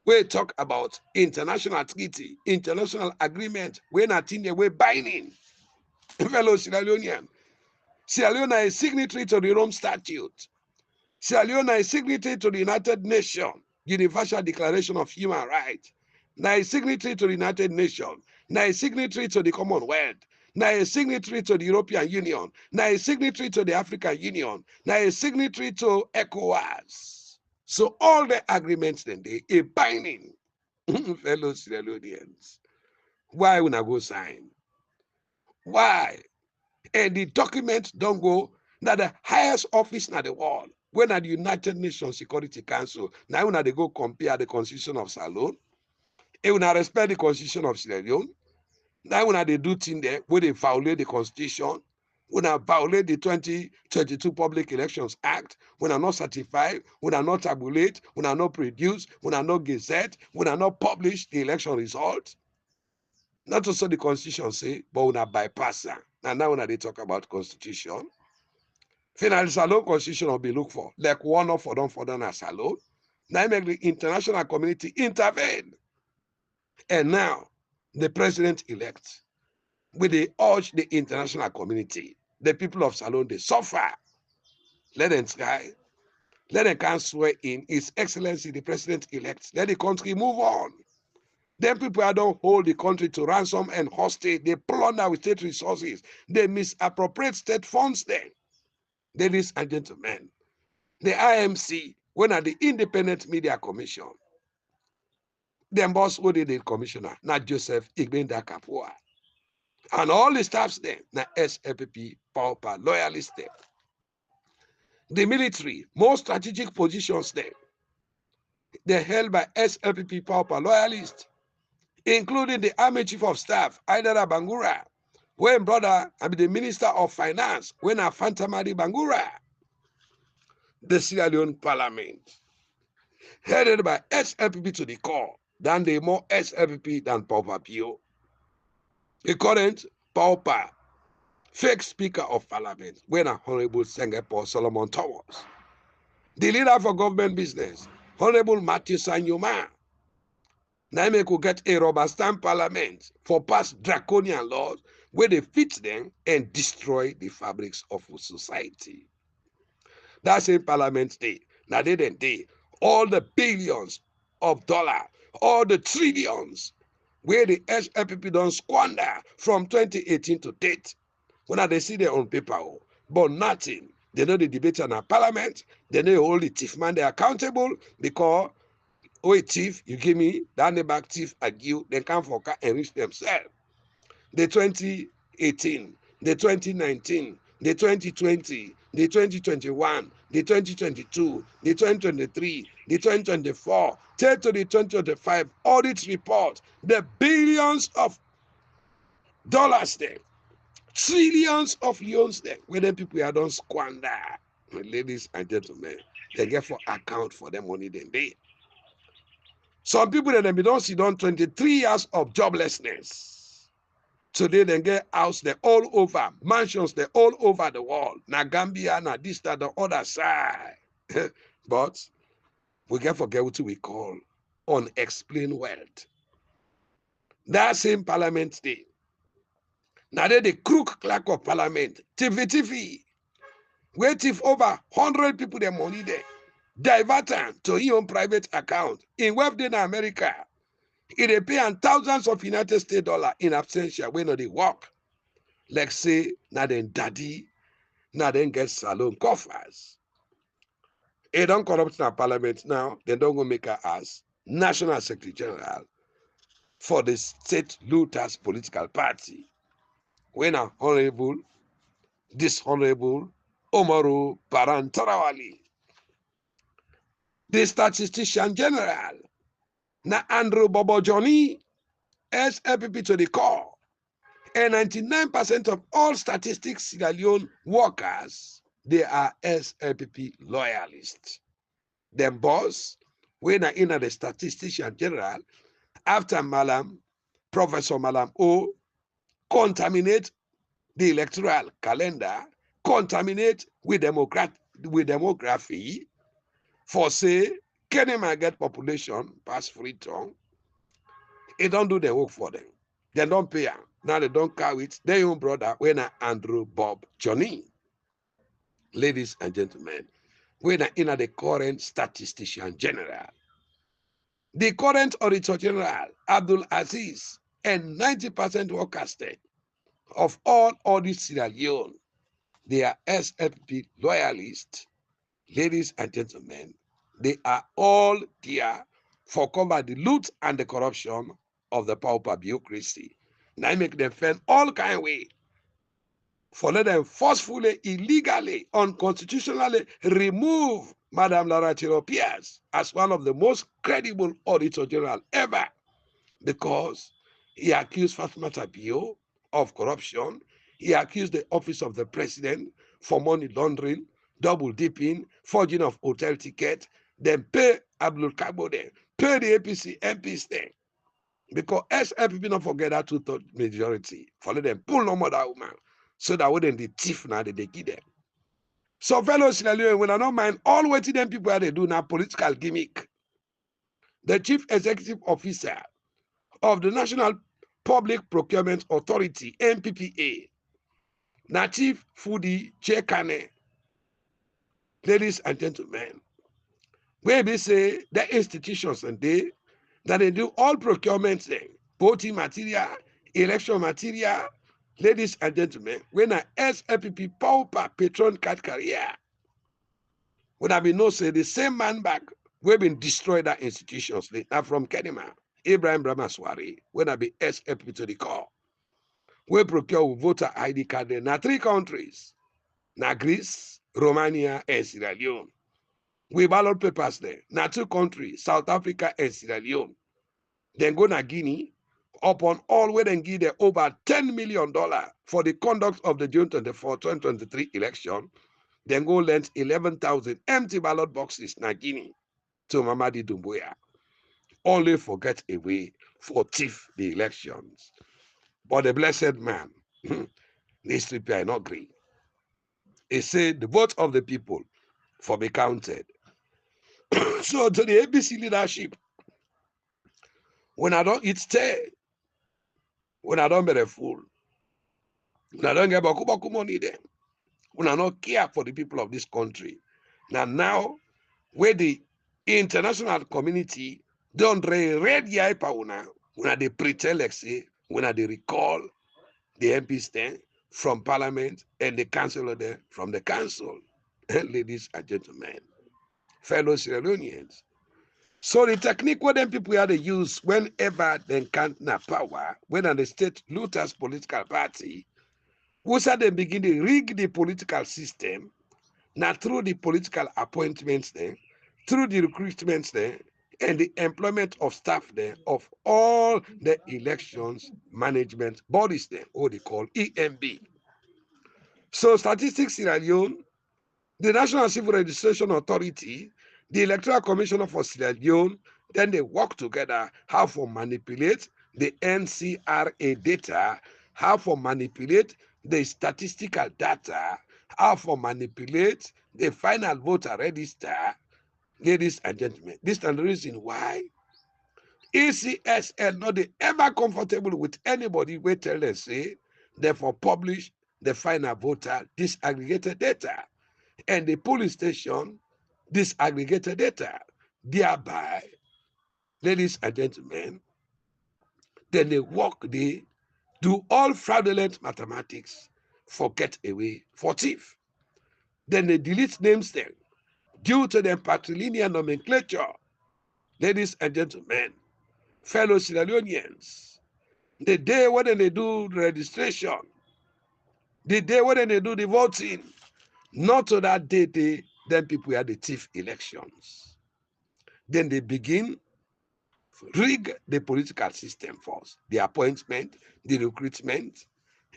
We talk about international treaty, international agreement. We're not in the way binding. Fellow Sierra Leonean. Sierra Leone is signatory to the Rome Statute. Sierra Leone is signatory to the United Nations Universal Declaration of Human Rights. Now is signatory to the United Nations. Now is signatory to the Commonwealth. Now is signatory to the European Union. Now is signatory to the African Union. Now is signatory to ECOWAS. So all the agreements then they are binding. Fellow Sierra Leoneans. Why would I go sign? Why? And the document don't go now the highest office in the world. When at the United Nations Security Council, now when they go compare the constitution of Salon, and when I respect the constitution of Sierra Leone, now when they do things there, when they violate the constitution, when I violate the 2022 Public Elections Act, when I not certify, when I not tabulate, when I not produce, when I not gazette, when I not publish the election result, not also the constitution say, but when I bypass that. Now when they talk about constitution, finally, Salon constitution will be looked for, like one of them for them as Salon. Now make the international community intervene. And now, the president-elect, with the urge the international community, the people of Salon, they suffer. Let them try. Let them can swear in His Excellency, the president-elect. Let the country move on. Then people don't hold the country to ransom and hostage. They plunder with state resources. They misappropriate state funds then. Ladies and gentlemen, the IMC, when at the Independent Media Commission, the boss who did the commissioner, not Joseph Igbenda Kapua. And all the staffs there, na SLPP, pauper, loyalists there. The military, most strategic positions there, they're held by SLPP, pauper, loyalists, including the Army Chief of Staff, Aidara Bangura, When brother, I be the Minister of Finance, when I Fantamari Bangura, the Sierra Leone Parliament, headed by SLPP to the core, than the more SLPP than Pauper Pio. The current Pauper, fake Speaker of Parliament, when a Honorable Singapore Solomon Thomas. The leader for government business, Honorable Matthew Sanyoma. Naime could get a rubber stamp parliament for past draconian laws where they fit them and destroy the fabrics of society. That same parliament day, now they then day, all the billions of dollars, all the trillions where the SLPP don't squander from 2018 to date. When they see their own paper, but nothing. They know the debate in our parliament, they know all the thief man they are accountable because a thief, you give me, that the back thief at you, they come for car and reach themselves. The 2018, the 2019, the 2020, the 2021, the 2022, the 2023, the 2024, take to the 2025 audit report, the billions of dollars there, trillions of loans there, where the people are don't squander. Ladies and gentlemen, they get for account for the money they. Some people that they don't see done 23 years of joblessness. Today they get houses they all over, mansions they all over the world. Na Gambia, na this, that, the other side. But we can forget what we call unexplained wealth. That same parliament day. Now they the crook clerk of parliament, TV, where thief over 100 people their money there. Divert them to your own private account. In wealth in America, it pay and thousands of United States dollars in absentia when they work. Like say, now then daddy, now then get salon coffers. They don't corrupt in our parliament now, they don't go make her as National Secretary General for the state looters political party. When an honorable, dishonorable, Omaru Barantarawali, the statistician general, na Andrew Bobo Johnny, SLPP to the core, and 99% of all statistics Sierra Leone workers, they are SLPP loyalists. Them boss, when I in the statistician general, after Professor Malam O, contaminate the electoral calendar, contaminate with demography, for say, Kenema get population past Freetown, it don't do the work for them. They don't pay them. Now they don't carry it. Their own brother, when Andrew Bob Johnny. Ladies and gentlemen, when in the current statistician general, the current auditor general, Abdul Aziz, and 90% workers of all audits Sierra Leone, they are SFP loyalists. Ladies and gentlemen, they are all there for combat the loot and the corruption of the pauper bureaucracy. Now make them fend all kind of way for let them forcefully, illegally, unconstitutionally remove Madame Lara Pierce as one of the most credible auditor general ever, because he accused Fatmata Bio of corruption. He accused the office of the president for money laundering, double dipping, forging of hotel ticket, then pay Abdul Kabo there, pay the APC MPs there. Because SLPP not forget that 2/3 majority. For let them pull no more that woman. So that when they thief now they give them. So fellow Sierra Leone, when I don't mind all what them people they do now political gimmick. The chief executive officer of the National Public Procurement Authority, NPPA, Native Foodie Chekane, ladies and gentlemen, where they say the institutions and they do all procurements there, voting material, election material, ladies and gentlemen, when I SLPP pauper patron card career, when I be no say the same man back, we been destroyed that institutions now from Kenema, Ibrahim Bramaswari, when I be SLPP to the core. We procure voter ID card there. Now 3 countries. Now Greece, Romania, and Sierra Leone. We ballot papers there. Now 2 countries, South Africa and Sierra Leone. Then go to Guinea, upon all where they give them over $10 million for the conduct of the June 24, 2023 election, then go lend 11,000 empty ballot boxes na Guinea to Mamadi Doumbouya, only for get away for thief the elections. But the blessed man, these people are not agree. He said the vote of the people for be counted. So to the APC leadership, when I don't eat stay, when I don't be a fool, when I don't get baku money there, when I not care for the people of this country. Now where the international community don't read the hyper when they pretend like say, when they recall the MPs then from parliament and the councillor there from the council. Ladies and gentlemen, fellow Sierra Leoneans. So the technique what them people had to use whenever they can't power, when the state looters political party, who said they begin to rig the political system, not through the political appointments there, through the recruitments there, and the employment of staff there of all the elections management bodies there, what they call EMB. So Statistics Sierra Leone, the National Civil Registration Authority, the Electoral Commissioner for Sierra Leone, then they work together how to manipulate the NCRA data, how to manipulate the statistical data, how to manipulate the final voter register. Ladies and gentlemen, this is the reason why ECSL not ever comfortable with anybody who tell them say, therefore publish the final voter disaggregated data and the police station disaggregated data. Thereby, ladies and gentlemen, then they do all fraudulent mathematics for get away for thief. Then they delete names then due to the patrilineal nomenclature. Ladies and gentlemen, fellow Sierra Leoneans, the day when they do registration, the day when they do the voting, not to that day, then people had the thief elections. Then they begin rig the political system first, the appointment, the recruitment,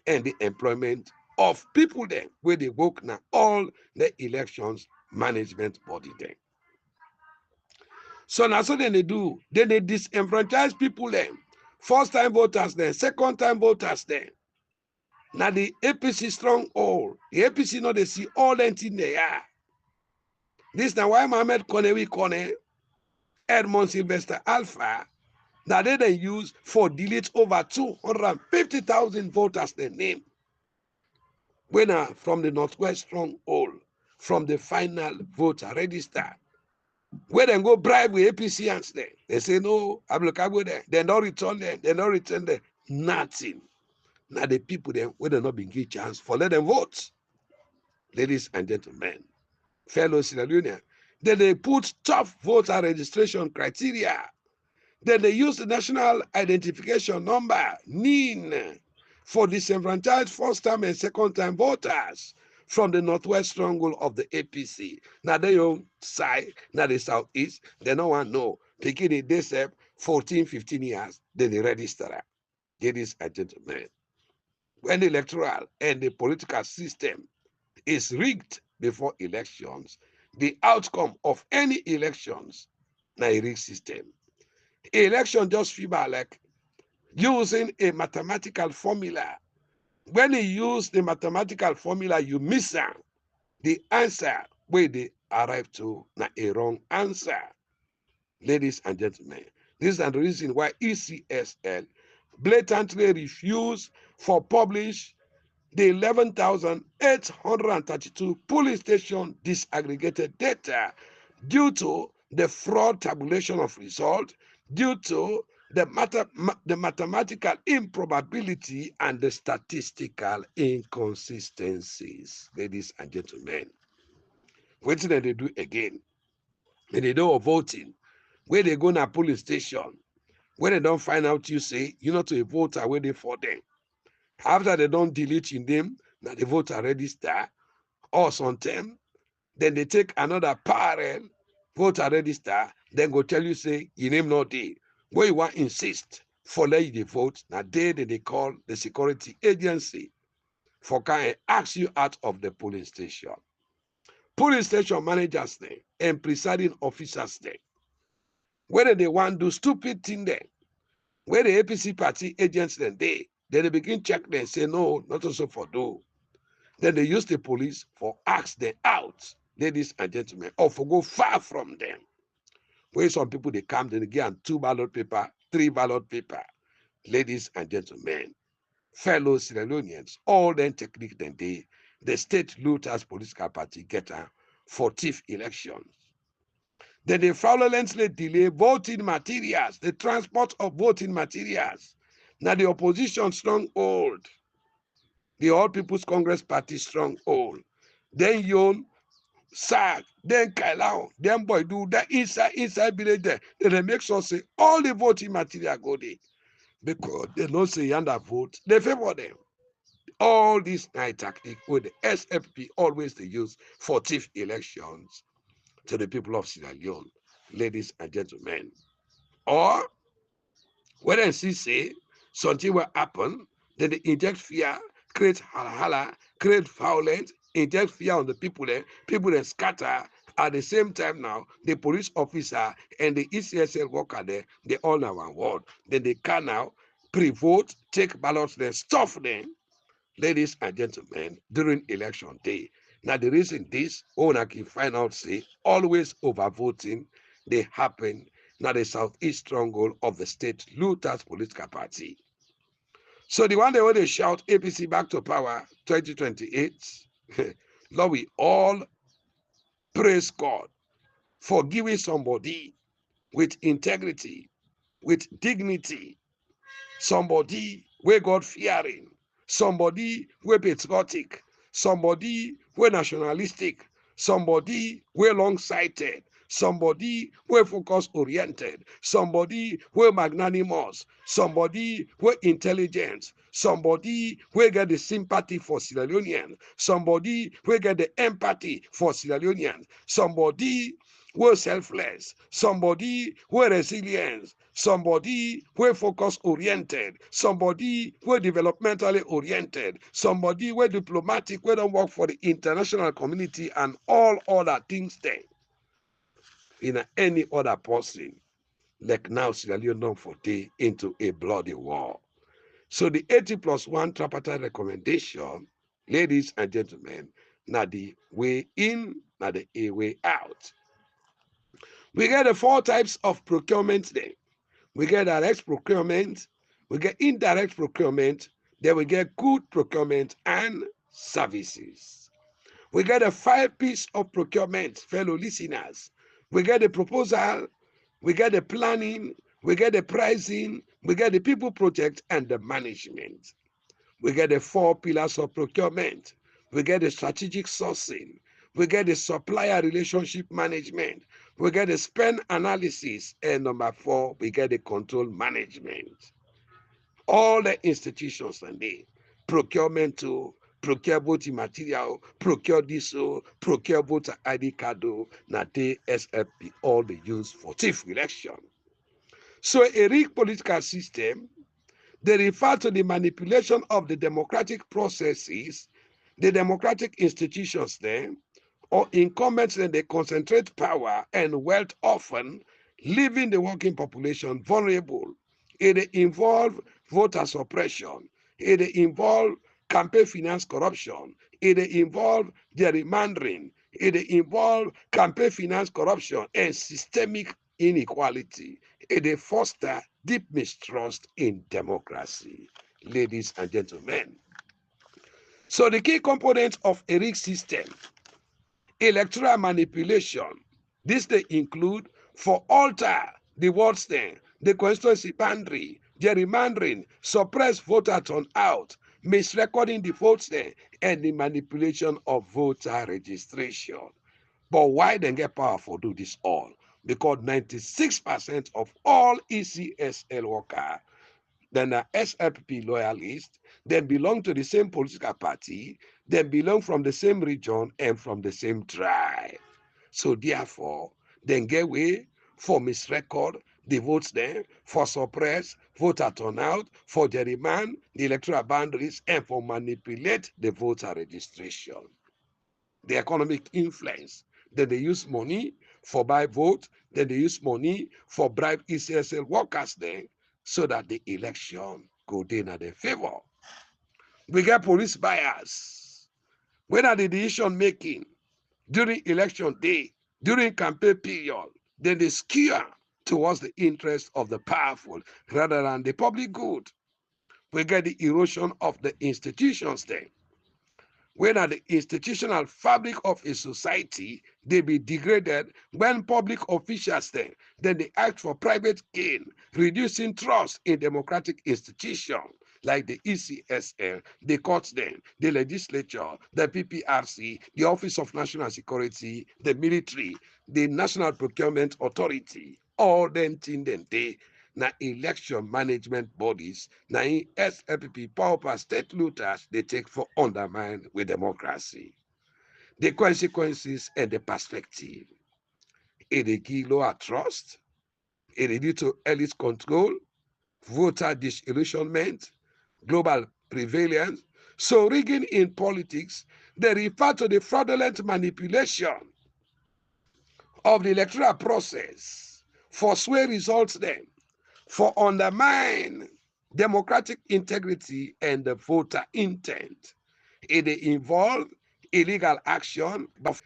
and the employment of people then, where they work now, all the elections management body then. So now so then they do, then they disenfranchise people then, first time voters then, second time voters then. Now the APC stronghold, the APC know they see all that in there. This now why Mohamed Kone, Edmond Sylvester Alpha, that they use for delete over 250,000 voters their name. When from the Northwest stronghold, from the final voter register. Where they go bribe with APCans there. They say no, Ablokago there. They don't return there. They don't return there. Nothing. Now the people there, where they not been given chance for let them vote. Ladies and gentlemen, fellow Sierra Leoneans, then they put tough voter registration criteria. Then they use the national identification number, NIN, for disenfranchised first-time and second-time voters from the Northwest stronghold of the APC. Now they own side, now the Southeast, they don't want to know. Beginning they say 14, 15 years, then they register. Ladies and gentlemen, when the electoral and the political system is rigged before elections, the outcome of any elections, na a rigged system. Election just feel like using a mathematical formula. When you use the mathematical formula, you miss out. The answer where they arrive to na a wrong answer. Ladies and gentlemen, this is the reason why ECSL blatantly refused for publish the 11,832 polling station disaggregated data due to the fraud tabulation of result, due to the mathematical improbability and the statistical inconsistencies. Ladies and gentlemen, what did they do again? When they do voting, where they go na polling station, when they don't find out you say, you know to a voter where they for them. After they don't delete in them, now the voter register, or sometimes, then they take another parallel voter register, then go tell you, say, your name not there. Where you want insist, for let you vote. Now they call the security agency for kind ask you out of the polling station. Polling station managers there and presiding officers there. Whether they want to do stupid thing there, where the APC party agents then they begin check them and say no, not also for do. Then they use the police for ask them out, ladies and gentlemen, or for go far from them. Where some people they come, then they give 2 ballot paper, 3 ballot paper. Ladies and gentlemen, fellow Sierra Leoneans, all them technique then the state looters political party get for thief elections. Then they fraudulently delay voting materials, the transport of voting materials. Now the opposition stronghold, the All People's Congress Party stronghold. Then Yon, Sag, then Kailao, then boy do that inside village there. Then they make sure say all the voting material go there. Because they don't say yonder vote, they favor them. All these night tactics with the SFP always they use for thief elections to the people of Sierra Leone, ladies and gentlemen. Or when they say something will happen, then they inject fear, create hala, create violence, inject fear on the people there, people then scatter. At the same time now, the police officer and the ECSL worker there, they all now one word. Then they can now pre-vote, take ballots, then stuff them, ladies and gentlemen, during election day. Now the reason this, one can find out say, always overvoting, they happen now the southeast stronghold of the state looters political party. So the one day when they shout APC back to power 2028, Lord, we all praise God for giving somebody with integrity, with dignity, somebody where God fearing, somebody where patriotic, somebody where nationalistic, somebody where long-sighted, somebody where focus-oriented, somebody where magnanimous, somebody where intelligent, somebody where get the sympathy for Sierra Leonean, somebody where get the empathy for Sierra Leonean, somebody who selfless, somebody who resilience, somebody who focus oriented, somebody who developmentally oriented, somebody who diplomatic, who don't work for the international community and all other things there. In any other person, like now Sierra Leone don't for day into a bloody war. So the 80+1 tripartite recommendation, ladies and gentlemen, now the way in, now the way out. We get the 4 types of procurement there. We get direct procurement, we get indirect procurement, then we get good procurement and services. We get the 5 pieces of procurement, fellow listeners. We get the proposal, we get the planning, we get the pricing, we get the people project and the management. We get the 4 pillars of procurement. We get the strategic sourcing. We get the supplier relationship management. We get the spend analysis. And number 4, we get the control management. All the institutions and the procurement to procure voting material, procure diesel, procure voter ID card, na they SFP all they use for thief election. So a rigged political system, they refer to the manipulation of the democratic processes, the democratic institutions there, or incumbents then they concentrate power and wealth often, leaving the working population vulnerable. It involves voter suppression. It involves campaign finance corruption. It involves gerrymandering. It involves campaign finance corruption and systemic inequality. It fosters deep mistrust in democracy, ladies and gentlemen. So the key components of a rigged system: electoral manipulation. This they include for alter the ward stand, the constituency boundary, gerrymandering, suppress voter turnout, misrecording the vote stand, and the manipulation of voter registration. But why they get power for do this all? Because 96% of all ECSL workers, then are SFP loyalists, they belong to the same political party, they belong from the same region and from the same tribe. So therefore, they get way for misrecord, the votes there, for suppress voter turnout, for gerrymander the electoral boundaries, and for manipulate the voter registration. The economic influence, then they use money for buy vote, then they use money for bribe ECSL workers there, so that the election go in at their favor. We get police bias. When are the decision making during election day, during campaign period, then they skew towards the interest of the powerful rather than the public good. We get the erosion of the institutions then. When are the institutional fabric of a society, they be degraded when public officials then they act for private gain, reducing trust in democratic institutions like the ECSL, the courts then, the legislature, the PPRC, the Office of National Security, the military, the National Procurement Authority, all them things they na election management bodies, na in SLPP power state looters they take for undermine with democracy. The consequences and the perspective. It give lower trust, it lead to elite control, voter disillusionment, global prevalence. So rigging in politics, they refer to the fraudulent manipulation of the electoral process for sway results then, for undermine democratic integrity and the voter intent. It involve illegal action of